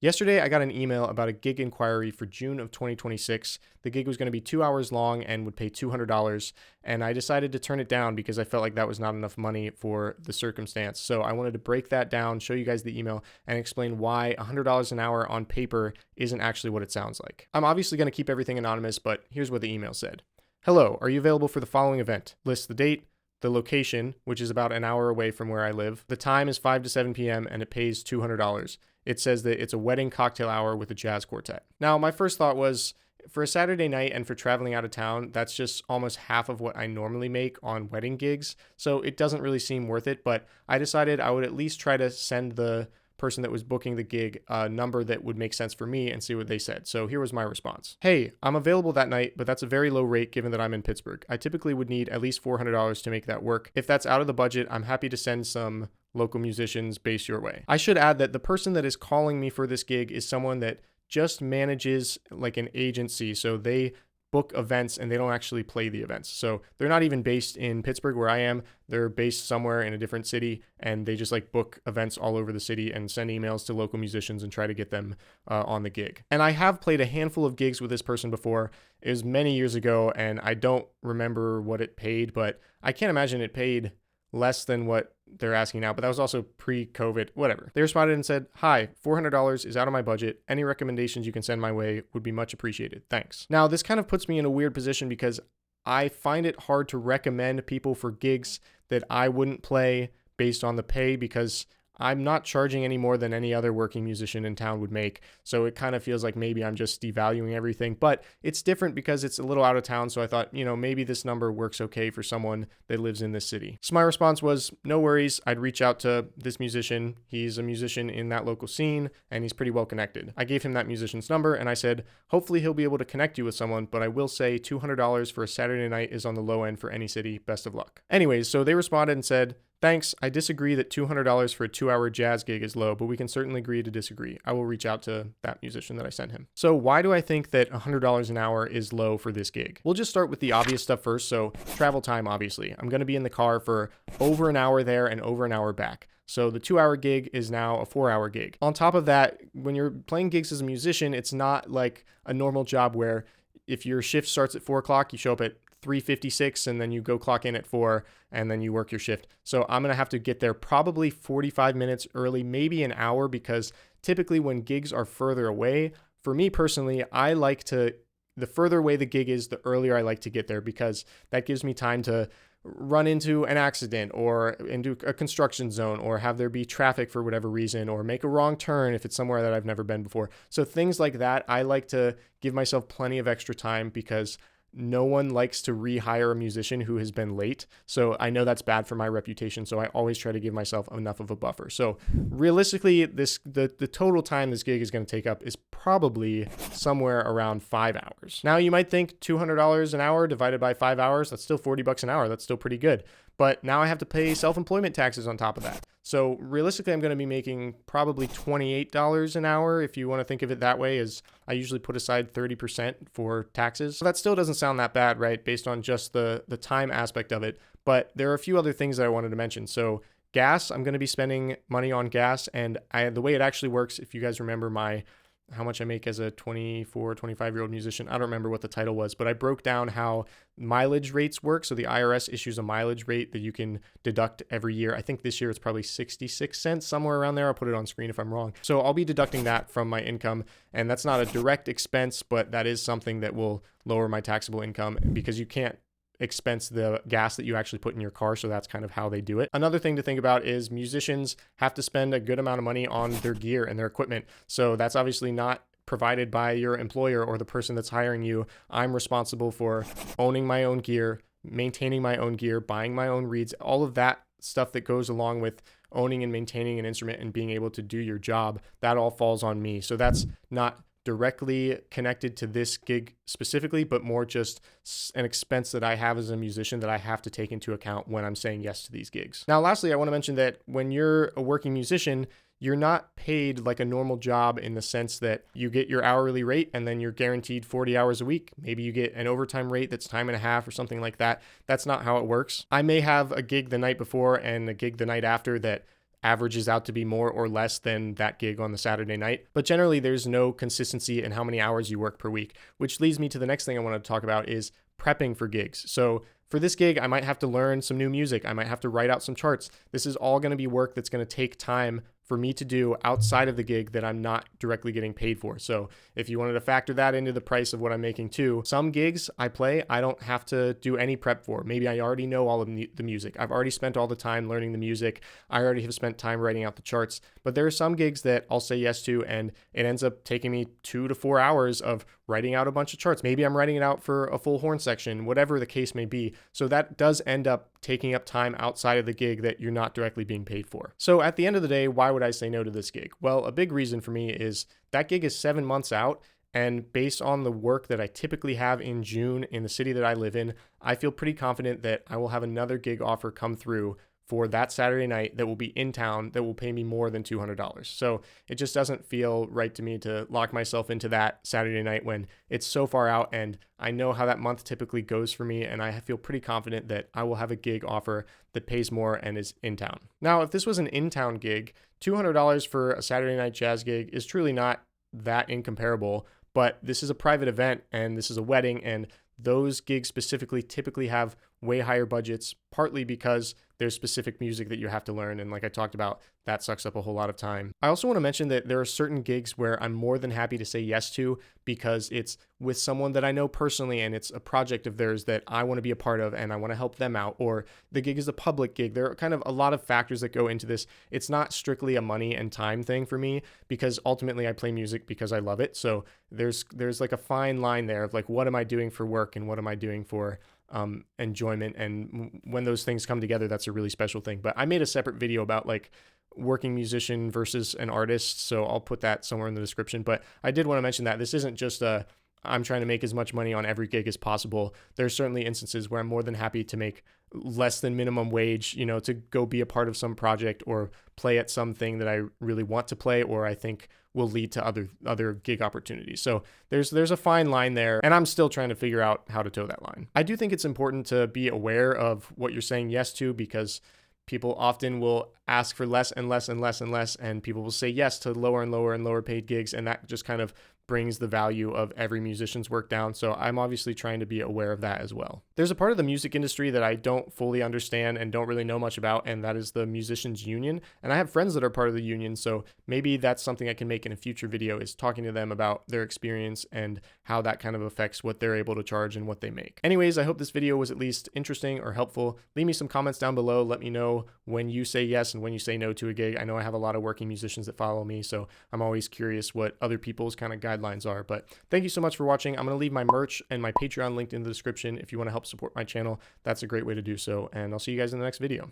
Yesterday, I got an email about a gig inquiry for June of 2026. The gig was going to be 2 hours long and would pay $200. And I decided to turn it down because I felt like that was not enough money for the circumstance. So I wanted to break that down, show you guys the email, and explain why $100 an hour on paper isn't actually what it sounds like. I'm obviously going to keep everything anonymous, but here's what the email said. Hello, are you available for the following event? List the date, the location, which is about an hour away from where I live. The time is 5 to 7 p.m. and it pays $200. It says that it's a wedding cocktail hour with a jazz quartet. Now, my first thought was, for a Saturday night and for traveling out of town, that's just almost half of what I normally make on wedding gigs. So it doesn't really seem worth it, but I decided I would at least try to send the person that was booking the gig a number that would make sense for me and see what they said. So here was my response. Hey, I'm available that night, but that's a very low rate given that I'm in Pittsburgh. I typically would need at least $400 to make that work. If that's out of the budget, I'm happy to send some local musicians based your way. I should add that the person that is calling me for this gig is someone that just manages like an agency. So they book events and they don't actually play the events. So they're not even based in Pittsburgh where I am. They're based somewhere in a different city and they just like book events all over the city and send emails to local musicians and try to get them on the gig. And I have played a handful of gigs with this person before. It was many years ago and I don't remember what it paid, but I can't imagine it paid less than what they're asking now, but that was also pre-COVID, whatever. They responded and said, hi, $400 is out of my budget. Any recommendations you can send my way would be much appreciated. Thanks. Now, this kind of puts me in a weird position because I find it hard to recommend people for gigs that I wouldn't play based on the pay because I'm not charging any more than any other working musician in town would make. So it kind of feels like maybe I'm just devaluing everything, but it's different because it's a little out of town. So I thought, maybe this number works okay for someone that lives in this city. So my response was, no worries. I'd reach out to this musician. He's a musician in that local scene and he's pretty well connected. I gave him that musician's number and I said, hopefully he'll be able to connect you with someone, but I will say $200 for a Saturday night is on the low end for any city. Best of luck. Anyways, so they responded and said, thanks, I disagree that $200 for a 2-hour jazz gig is low, but we can certainly agree to disagree. I will reach out to that musician that I sent him. So why do I think that $100 an hour is low for this gig? We'll just start with the obvious stuff first. So travel time, obviously. I'm going to be in the car for over an hour there and over an hour back. So the 2-hour gig is now a 4-hour gig. On top of that, when you're playing gigs as a musician, it's not like a normal job where if your shift starts at 4 o'clock, you show up at 3:56 and then you go clock in at 4 and then you work your shift. So I'm going to have to get there probably 45 minutes early, maybe an hour, because typically when gigs are further away, for me personally, the further away the gig is, the earlier I like to get there because that gives me time to run into an accident or into a construction zone or have there be traffic for whatever reason or make a wrong turn if it's somewhere that I've never been before. So things like that, I like to give myself plenty of extra time because no one likes to rehire a musician who has been late. So I know that's bad for my reputation. So I always try to give myself enough of a buffer. So realistically, the total time this gig is going to take up is probably somewhere around 5 hours. Now you might think $200 an hour divided by 5 hours, that's still $40 an hour. That's still pretty good. But now I have to pay self-employment taxes on top of that. So realistically, I'm going to be making probably $28 an hour. If you want to think of it that way, as I usually put aside 30% for taxes. So that still doesn't sound that bad, right? Based on just the time aspect of it. But there are a few other things that I wanted to mention. So gas, I'm going to be spending money on gas. And the way it actually works, if you guys remember how much I make as a 24, 25-year-old musician. I don't remember what the title was, but I broke down how mileage rates work. So the IRS issues a mileage rate that you can deduct every year. I think this year it's probably 66 cents, somewhere around there. I'll put it on screen if I'm wrong. So I'll be deducting that from my income. And that's not a direct expense, but that is something that will lower my taxable income because you can't expense the gas that you actually put in your car. So that's kind of how they do it. Another thing to think about is musicians have to spend a good amount of money on their gear and their equipment. So that's obviously not provided by your employer or the person that's hiring you. I'm responsible for owning my own gear, maintaining my own gear, buying my own reeds, all of that stuff that goes along with owning and maintaining an instrument and being able to do your job. That all falls on me. So that's not directly connected to this gig specifically, but more just an expense that I have as a musician that I have to take into account when I'm saying yes to these gigs. Now, lastly, I want to mention that when you're a working musician, you're not paid like a normal job in the sense that you get your hourly rate and then you're guaranteed 40 hours a week. Maybe you get an overtime rate that's time and a half or something like that. That's not how it works. I may have a gig the night before and a gig the night after that averages out to be more or less than that gig on the Saturday night. But generally, there's no consistency in how many hours you work per week, which leads me to the next thing I want to talk about is prepping for gigs. So for this gig, I might have to learn some new music. I might have to write out some charts. This is all going to be work that's going to take time for me to do outside of the gig that I'm not directly getting paid for. So if you wanted to factor that into the price of what I'm making too, some gigs I play, I don't have to do any prep for. Maybe I already know all of the music. I've already spent all the time learning the music. I already have spent time writing out the charts. But there are some gigs that I'll say yes to, and it ends up taking me 2 to 4 hours of writing out a bunch of charts. Maybe I'm writing it out for a full horn section, whatever the case may be. So that does end up taking up time outside of the gig that you're not directly being paid for. So at the end of the day, why would I say no to this gig? Well, a big reason for me is that gig is 7 months out. And based on the work that I typically have in June in the city that I live in, I feel pretty confident that I will have another gig offer come through for that Saturday night that will be in town that will pay me more than $200. So it just doesn't feel right to me to lock myself into that Saturday night when it's so far out, and I know how that month typically goes for me, and I feel pretty confident that I will have a gig offer that pays more and is in town. Now, if this was an in-town gig, $200 for a Saturday night jazz gig is truly not that incomparable, but this is a private event and this is a wedding, and those gigs specifically typically have way higher budgets, partly because there's specific music that you have to learn. And like I talked about, that sucks up a whole lot of time. I also want to mention that there are certain gigs where I'm more than happy to say yes to because it's with someone that I know personally and it's a project of theirs that I want to be a part of and I want to help them out, or the gig is a public gig. There are kind of a lot of factors that go into this. It's not strictly a money and time thing for me because ultimately I play music because I love it. So there's like a fine line there of like, what am I doing for work and what am I doing for enjoyment? And when those things come together, that's a really special thing. But I made a separate video about like working musician versus an artist, so I'll put that somewhere in the description. But I did want to mention that this isn't just I'm trying to make as much money on every gig as possible. There's certainly instances where I'm more than happy to make less than minimum wage, to go be a part of some project or play at something that I really want to play or I think will lead to other gig opportunities. So there's a fine line there, and I'm still trying to figure out how to toe that line. I do think it's important to be aware of what you're saying yes to, because people often will ask for less and less and less and less, and people will say yes to lower and lower and lower paid gigs, and that just kind of brings the value of every musician's work down. So I'm obviously trying to be aware of that as well. There's a part of the music industry that I don't fully understand and don't really know much about, and that is the musicians union. And I have friends that are part of the union, so maybe that's something I can make in a future video, is talking to them about their experience and how that kind of affects what they're able to charge and what they make. Anyways, I hope this video was at least interesting or helpful. Leave me some comments down below. Let me know when you say yes and when you say no to a gig. I know I have a lot of working musicians that follow me, so I'm always curious what other people's kind of guidelines are. But thank you so much for watching. I'm going to leave my merch and my Patreon linked in the description if you want to help support my channel. That's a great way to do so, and I'll see you guys in the next video.